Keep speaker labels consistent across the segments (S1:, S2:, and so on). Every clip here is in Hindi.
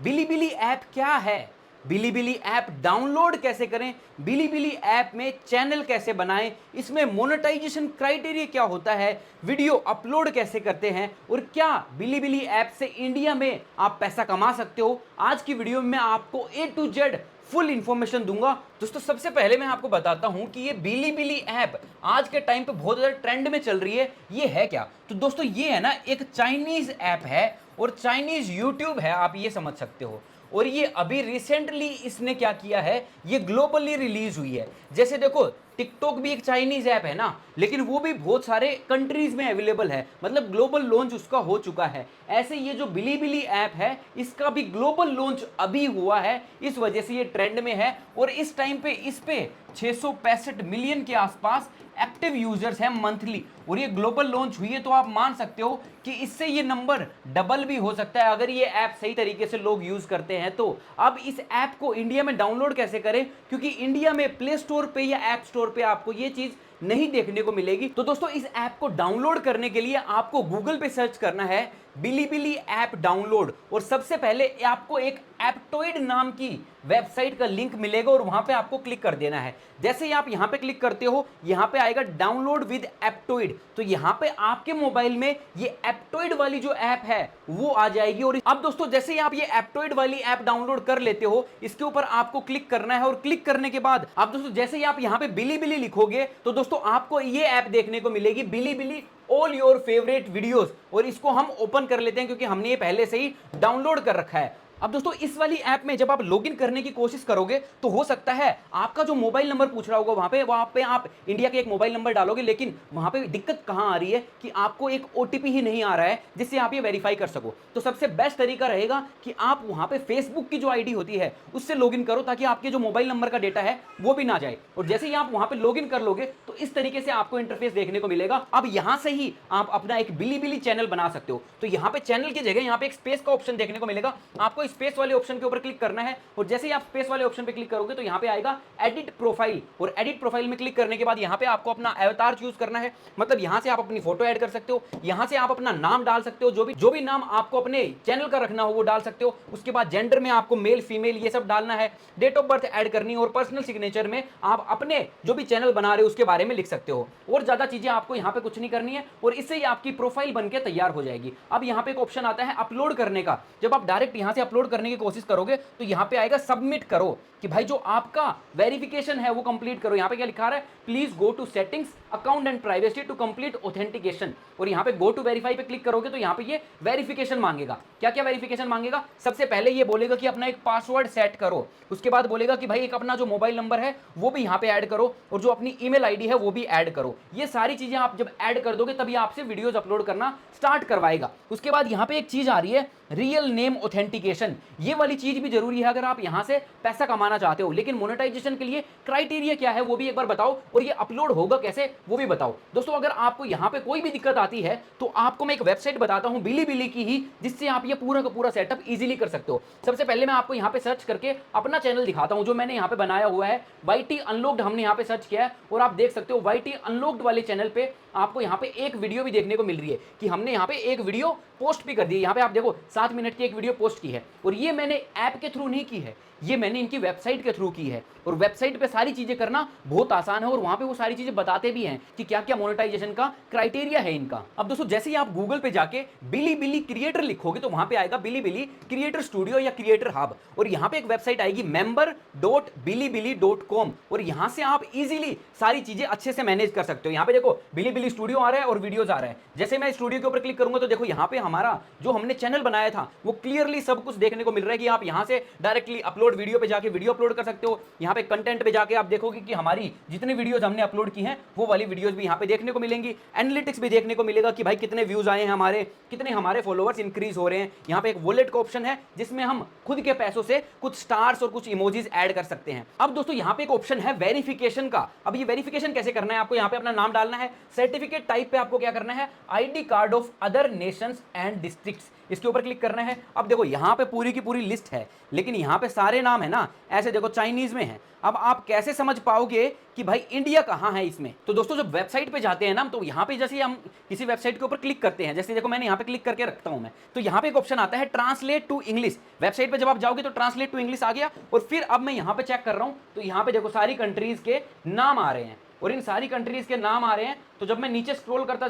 S1: बिलीबिली ऐप क्या है, बिलीबिली ऐप डाउनलोड कैसे करें, बिलीबिली ऐप में चैनल कैसे बनाएं, इसमें मोनेटाइजेशन क्राइटेरिया क्या होता है, वीडियो अपलोड कैसे करते हैं और क्या बिलीबिली ऐप से इंडिया में आप पैसा कमा सकते हो। आज की वीडियो में मैं आपको A to Z full information दूंगा। दोस्तों सबसे पहले मैं आपको बताता हूं कि ये बिलीबिली ऐप आज के टाइम पे बहुत ज्यादा ट्रेंड में चल रही है। ये है क्या? तो दोस्तों ये है ना एक चाइनीज ऐप है और चाइनीज यूट्यूब है, आप ये समझ सकते हो। और ये अभी रिसेंटली इसने क्या किया है, ये ग्लोबली रिलीज हुई है। जैसे देखो टिकटॉक भी एक चाइनीज ऐप है ना, लेकिन वो भी बहुत सारे कंट्रीज में अवेलेबल है, मतलब ग्लोबल लॉन्च उसका हो चुका है। ऐसे ये जो बिलीबिली ऐप है इसका भी ग्लोबल लॉन्च अभी हुआ है, इस वजह से ये ट्रेंड में है। और इस टाइम पे इस पे 665 मिलियन के आसपास एक्टिव यूजर्स हैं मंथली। और ये ग्लोबल लॉन्च हुई है तो आप मान सकते हो कि इससे ये नंबर डबल भी हो सकता है अगर ये ऐप सही तरीके से लोग यूज करते हैं तो। अब इस ऐप को इंडिया में डाउनलोड कैसे करें, क्योंकि इंडिया में प्ले स्टोर पे या ऐप स्टोर पे आपको ये चीज नहीं देखने को मिलेगी। तो दोस्तों इस ऐप को डाउनलोड करने के लिए आपको गूगल पे सर्च करना है बिलीबिली ऐप डाउनलोड, और सबसे पहले आपको एक एप्टोइड नाम की वेबसाइट का लिंक मिलेगा और वहां पे आपको क्लिक कर देना है। जैसे ही आप यहां पे क्लिक करते हो यहां पे आएगा डाउनलोड विद एप्टोइड, तो यहां पे आपके मोबाइल में ये एप्टोइड वाली जो ऐप है वो आ जाएगी। और अब दोस्तों जैसे ही आप ये एप्टोइड वाली ऐप डाउनलोड कर लेते हो, इसके ऊपर आपको क्लिक करना है और क्लिक करने के बाद आप दोस्तों जैसे ही आप यहां पे बिलीबिली लिखोगे तो दोस्तों आपको ये ऐप देखने को मिलेगी, बिलीबिली ऑल योर फेवरेट वीडियोस। और इसको हम ओपन कर लेते हैं क्योंकि हमने ये पहले से ही डाउनलोड कर रखा है। अब दोस्तों इस वाली ऐप में जब आप लॉगिन करने की कोशिश करोगे तो हो सकता है आपका जो मोबाइल नंबर पूछ रहा होगा वहां पे आप इंडिया के एक मोबाइल नंबर डालोगे, लेकिन वहां पे दिक्कत कहां आ रही है कि आपको एक ओटीपी ही नहीं आ रहा है जिससे आप ये वेरीफाई कर सको। तो सबसे बेस्ट तरीका रहेगा कि आप वहां पे फेसबुक की जो आईडी होती है उससे लॉगिन करो, ताकि आपके जो मोबाइल नंबर का डेटा है वो भी ना जाए। और जैसे ही आप वहां पे लॉगिन कर लोगे तो इस तरीके से आपको इंटरफेस देखने को मिलेगा। अब यहां से ही आप अपना एक बिलीबिली चैनल बना सकते हो। तो यहां पे चैनल की जगह यहां पे एक स्पेस का ऑप्शन देखने को मिलेगा, आपको स्पेस वाले ऑप्शन के ऊपर क्लिक करना है। और जैसे ही आप स्पेस वाले ऑप्शन पे क्लिक करोगे तो यहां पे आएगा एडिट प्रोफाइल, और एडिट प्रोफाइल में क्लिक करने के बाद यहां पे आपको अपना अवतार चूज करना है। मतलब यहां से आप अपनी फोटो ऐड कर सकते हो, यहां से आप अपना नाम डाल सकते हो, जो भी नाम आपको अपने चैनल का रखना हो वो डाल सकते हो। उसके बाद जेंडर में आपको मेल फीमेल ये सब डालना है, डेट ऑफ बर्थ ऐड करनी है, और पर्सनल सिग्नेचर में आप अपने जो भी चैनल बना रहे हो उसके बारे में लिख सकते हो। और ज्यादा चीजें आपको यहां पे कुछ नहीं करनी है और इससे ही आपकी प्रोफाइल बनके तैयार हो जाएगी। अब यहां पे एक ऑप्शन आता है अपलोड करने का। जब आप डायरेक्ट यहां से अपलोड करने की कोशिश करोगे तो यहां पे आएगा सबमिट करो, कि भाई जो आपका वेरिफिकेशन है वो कंप्लीट करो। यहां पे क्या लिखा है, please go to settings account and privacy to complete authentication. और यहां पे गो टू वेरीफाई पे क्लिक करोगे तो यहां पे ये वेरिफिकेशन मांगेगा। क्या क्या वेरिफिकेशन मांगेगा? सबसे पहले ये बोलेगा कि अपना एक पासवर्ड सेट करो, उसके बाद बोलेगा कि भाई एक अपना जो मोबाइल नंबर है वो भी यहां पे ऐड करो, और जो अपनी ईमेल आईडी है वो भी ऐड करो। ये सारी चीजें आप जब ऐड कर दोगे तभी आपसे वीडियोस अपलोड करना स्टार्ट करवाएगा। उसके बाद यहां पे एक चीज आ रही है रियल नेम ऑथेंटिकेशन, ये वाली चीज भी जरूरी है अगर आप यहां से पैसा कमाना चाहते हो। लेकिन मोनेटाइजेशन के लिए क्राइटेरिया क्या है वो भी एक बार बताओ, और ये अपलोड होगा कैसे वो भी बताओ। दोस्तों अगर आपको यहां पे कोई भी दिक्कत आती है तो आपको मैं एक वेबसाइट बताता हूं बिलीबिली की ही, जिससे आप ये पूरा का पूरा सेटअप इजीली कर सकते हो। सबसे पहले मैं आपको यहां पे सर्च करके अपना चैनल दिखाता हूं जो मैंने यहां पे बनाया हुआ है, YT अनलॉक्ड हमने यहां पे सर्च किया है। और आप देख सकते हो YT अनलॉक्ड वाले चैनल पे आपको यहां पे एक वीडियो भी देखने को मिल रही है कि हमने यहां पे एक वीडियो पोस्ट भी कर दी है। यहां पे आप देखो 7 मिनट की एक वीडियो पोस्ट की है, और ये मैंने ऐप के थ्रू नहीं की है, ये मैंने इनकी वेबसाइट के थ्रू की है। और वेबसाइट पे सारी चीजें करना बहुत आसान है, और वहां पे वो सारी चीजें बताते भी हैं कि क्या क्या मोनेटाइजेशन का क्राइटेरिया है इनका। अब दोस्तों जैसे ही आप गूगल पे जाके बिलीबिली क्रिएटर लिखोगे तो वहां पे आएगा बिलीबिली क्रिएटर स्टूडियो या क्रिएटर हब, और यहां पे एक वेबसाइट आएगी member.bilibili.com, और यहां से आप इजीली सारी चीजें अच्छे से मैनेज कर सकते हो। यहां पे देखो बिलीबिली स्टूडियो आ रहा है और वीडियोस आ रहा है। जैसे मैं स्टूडियो के ऊपर क्लिक करूंगा तो देखो यहां पे हमारा जो हमने चैनल बनाया था वो क्लियरली सब कुछ देखने को मिल रहा है कि आप यहां से डायरेक्टली अपलोड वीडियो पे जाके वीडियो अपलोड कर सकते हो। यहां पे कंटेंट पे जाके आप देखोगे कि हमारी जितनी वीडियोस हमने अपलोड की हैं वो वाली वीडियोस भी यहां पे देखने को मिलेंगी। एनालिटिक्स भी देखने को मिलेगा कि भाई कितने व्यूज आए हैं हमारे, कितने हमारे फॉलोअर्स इंक्रीज हो रहे हैं। यहां पे एक वॉलेट का ऑप्शन है जिसमें हम खुद के पैसों से कुछ स्टार्स और कुछ इमोजीज ऐड कर सकते हैं। अब दोस्तों यहां पे एक ऑप्शन है वेरिफिकेशन का। अब ये वेरिफिकेशन कैसे करना है, आपको यहां पे अपना नाम डालना है, सर्टिफिकेट टाइप पे आपको क्या करना है, ID card of other Nations and districts, इसके ऊपर क्लिक करना है। अब देखो यहाँ पे पूरी की पूरी लिस्ट है, लेकिन यहाँ पे सारे नाम है ना ऐसे देखो चाइनीज में है। अब आप कैसे समझ पाओगे कि भाई इंडिया कहाँ है इसमें? तो दोस्तों जब वेबसाइट पे जाते हैं ना, तो यहाँ पे जैसे हम किसी वेबसाइट के ऊपर क्लिक करते हैं, जैसे देखो मैंने यहाँ पे क्लिक करके रखता हूँ मैं, तो यहाँ पे एक ऑप्शन आता है ट्रांसलेट टू इंग्लिश। वेबसाइट पे जब आप जाओगे तो ट्रांसलेट टू इंग्लिश आ गया, और फिर अब मैं यहाँ पे चेक कर रहा हूँ तो यहाँ पे देखो सारी कंट्रीज के नाम आ रहे हैं, और इन सारी कंट्रीज के नाम आ रहे हैं। तो जब मैं नीचे स्क्रॉल करता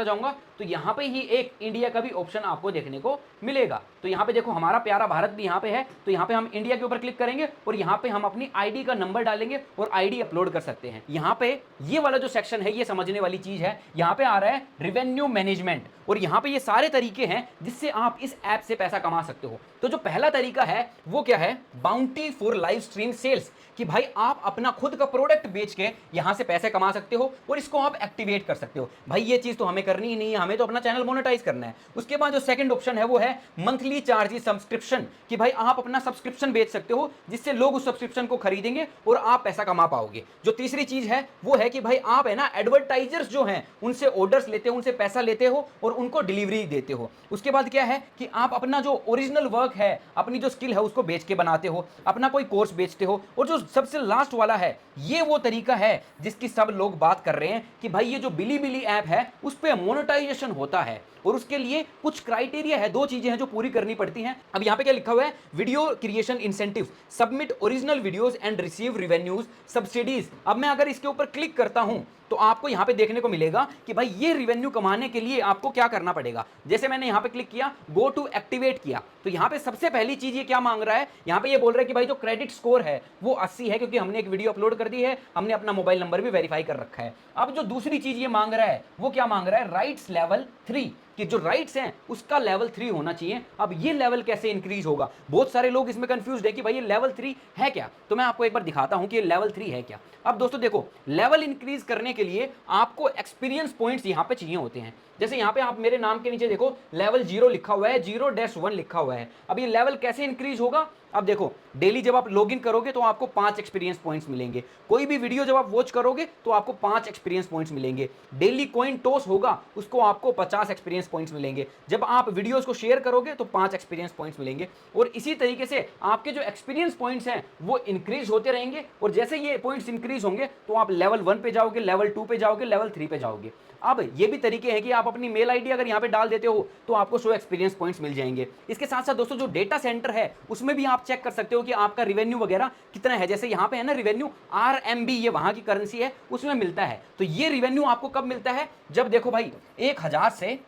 S1: जाऊंगा तो यहाँ पे ही एक इंडिया का भी ऑप्शन आपको देखने को मिलेगा। तो यहाँ पे देखो हमारा प्यारा भारत भी यहाँ पे है, तो यहाँ पे हम इंडिया के ऊपर क्लिक करेंगे और यहाँ पे हम अपनी आईडी का नंबर डालेंगे और आईडी अपलोड कर सकते हैं। यहाँ पे ये वाला जो सेक्शन है ये समझने वाली चीज है। यहाँ पे आ रहा है रेवेन्यू मैनेजमेंट, और यहाँ पे ये सारे तरीके हैं जिससे आप इस ऐप से पैसा कमा सकते हो। तो जो पहला तरीका है वो क्या है? Bounty for live stream sales, कि भाई आप अपना खुद का प्रोडक्ट बेच के यहां से पैसे कमा सकते हो और इसको आप एक्टिवेट कर सकते हो। भाई ये चीज तो हमें करनी ही नहीं है, हमें तो अपना चैनल मोनेटाइज करना है। उसके बाद जो सेकंड ऑप्शन है वो है मंथली चार्जेस सब्सक्रिप्शन, कि भाई आप अपना सब्सक्रिप्शन बेच सकते हो जिससे लोग उस सब्सक्रिप्शन को खरीदेंगे और आप पैसा कमा पाओगे। जो तीसरी चीज है वो है कि भाई आप है ना एडवर्टाइजर्स जो हैं उनसे ऑर्डर्स लेते हो, उनसे पैसा लेते हो और उनको डिलीवरी देते हो। उसके बाद क्या है कि आप अपना जो ओरिजिनल वर्क है, अपनी जो स्किल है उसको बेच के बनाते हो, अपना कोई कोर्स बेचते हो। और जो सबसे लास्ट वाला है ये वो तरीका है जिसकी सब लोग बात कर रहे हैं कि भाई ये जो बिलीबिली ऐप है उस पे मोनेटाइजेशन होता है, और उसके लिए कुछ क्राइटेरिया है, दो चीजें हैं जो पूरी करनी पड़ती हैं। अब यहां पे क्या लिखा हुआ है? Video creation incentive, submit original videos and receive revenues subsidies. अब मैं अगर इसके ऊपर क्लिक करता हूं तो आपको यहां पे देखने को मिलेगा कि भाई ये रिवेन्यू कमाने के लिए आपको क्या करना पड़ेगा। जैसे मैंने यहां पे क्लिक किया, गो टू एक्टिवेट किया, तो यहां पे सबसे पहली चीज ये क्या मांग रहा है? यहां पे ये बोल रहा है कि भाई जो क्रेडिट स्कोर है वो 80 है, क्योंकि हमने एक वीडियो अपलोड कर दी है, हमने अपना मोबाइल नंबर भी वेरीफाई कर रखा है। अब जो दूसरी चीज ये मांग रहा है वो क्या मांग रहा है? राइट्स लेवल 3, कि जो राइट्स हैं उसका लेवल 3 होना चाहिए। अब ये लेवल कैसे इंक्रीज होगा? बहुत सारे लोग इसमें कंफ्यूज्ड है कि भाई ये लेवल 3 है क्या। तो मैं आपको एक बार दिखाता हूं कि ये लेवल 3 है क्या। अब दोस्तों देखो, लेवल इंक्रीज करने के लिए आपको एक्सपीरियंस पॉइंट्स यहां पे चाहिए होते हैं। जैसे यहां पे आप मेरे नाम के नीचे देखो लेवल 0 लिखा हुआ है, 0-1 लिखा हुआ है। अब ये लेवल कैसे इंक्रीज होगा? अब देखो डेली जब आप लॉगिन करोगे तो आपको 5 एक्सपीरियंस पॉइंट्स मिलेंगे। कोई भी वीडियो जब आप वॉच करोगे तो आपको 5 एक्सपीरियंस पॉइंट्स मिलेंगे। डेली कॉइन टॉस होगा उसको आपको 50 एक्सपीरियंस पॉइंट्स मिलेंगे। जब आप वीडियोस को शेयर करोगे तो 5 एक्सपीरियंस पॉइंट्स मिलेंगे। और इसी तरीके से आपके जो एक्सपीरियंस पॉइंट्स हैं वो इंक्रीज होते रहेंगे, और जैसे ये पॉइंट्स इंक्रीज होंगे तो आप लेवल 1 पे जाओगे, लेवल 2 पे जाओगे, लेवल 3 पे जाओगे। अब ये भी तरीके हैं कि आप अपनी मेल आईडी अगर यहाँ पे डाल देते हो तो आपको 100 एक्सपीरियंस पॉइंट्स मिल जाएंगे। इसके साथ साथ दोस्तों जो डेटा सेंटर है उसमें भी आप चेक कर सकते हो कि आपका रिवेन्यू वगैरह कितना है। जैसे यहाँ पे है ना रिवेन्यू RMB, ये वहां की करेंसी है, उसमें मिलता है। तो ये रिवेन्यू आपको कब मिलता है? जब देखो भाई 1000 से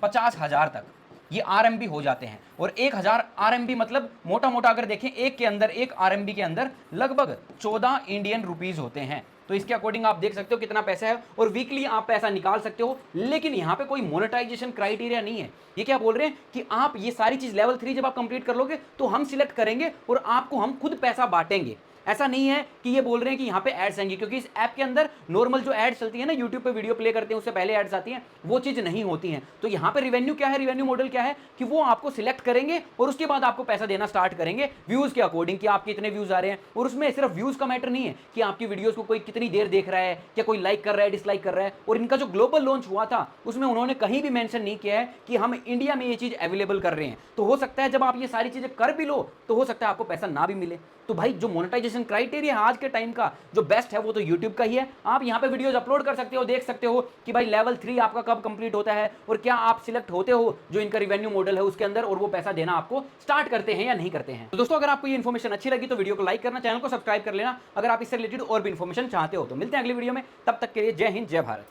S1: 50,000 तक ये RMB हो जाते हैं। और 1000 RMB मतलब मोटा मोटा अगर देखें एक के अंदर, एक RMB के अंदर लगभग 14 इंडियन रुपीज होते हैं। तो इसके अकॉर्डिंग आप देख सकते हो कितना पैसा है, और वीकली आप पैसा निकाल सकते हो। लेकिन यहाँ पे कोई मोनेटाइजेशन क्राइटेरिया नहीं है। ये क्या बोल रहे हैं कि आप ये सारी चीज लेवल 3 जब आप कंप्लीट कर लोगे तो हम सिलेक्ट करेंगे और आपको हम खुद पैसा बांटेंगे। ऐसा नहीं है कि ये बोल रहे हैं कि यहाँ पे एड्स आएंगे, क्योंकि इस ऐप के अंदर नॉर्मल जो एड्स चलती है ना, यूट्यूब पे वीडियो प्ले करते हैं उससे पहले एड्स आती हैं, वो चीज़ नहीं होती हैं। तो यहाँ पे रिवेन्यू क्या है? रिवेन्यू मॉडल क्या है कि वो आपको सिलेक्ट करेंगे और उसके बाद आपको पैसा देना स्टार्ट करेंगे व्यूज़ के अकॉर्डिंग, कि आपके इतने व्यूज़ आ रहे हैं। और उसमें सिर्फ व्यूज़ का मैटर नहीं है कि आपकी वीडियोज़ को कोई कितनी देर देख रहा है, क्या कोई लाइक कर रहा है, डिसलाइक कर रहा है। और इनका जो ग्लोबल लॉन्च हुआ था उसमें उन्होंने कहीं भी मेंशन नहीं किया है कि हम इंडिया में ये चीज़ अवेलेबल कर रहे हैं। तो हो सकता है जब आप ये सारी चीज़ें कर भी लो तो हो सकता है आपको पैसा ना भी मिले। तो भाई जो मोनेटाइजेशन क्राइटेरिया आज के टाइम का जो बेस्ट है वो तो यूट्यूब का ही है। आप यहाँ पे वीडियोज अपलोड कर सकते हो, देख सकते हो कि भाई लेवल 3 आपका कब कंप्लीट होता है और क्या आप सिलेक्ट होते हो जो इनका रिवेन्यू मॉडल है उसके अंदर, और वो पैसा देना आपको स्टार्ट करते हैं या नहीं करते हैं। तो दोस्तों अगर आपको ये इन्फॉर्मेशन अच्छी लगी तो वीडियो को लाइक करना, चैनल को सब्सक्राइब कर लेना अगर आप इससे रिलेटेड और भी इन्फॉर्मेशन चाहते हो। तो मिलते हैं अगली वीडियो में, तब तक के लिए जय हिंद, जय भारत।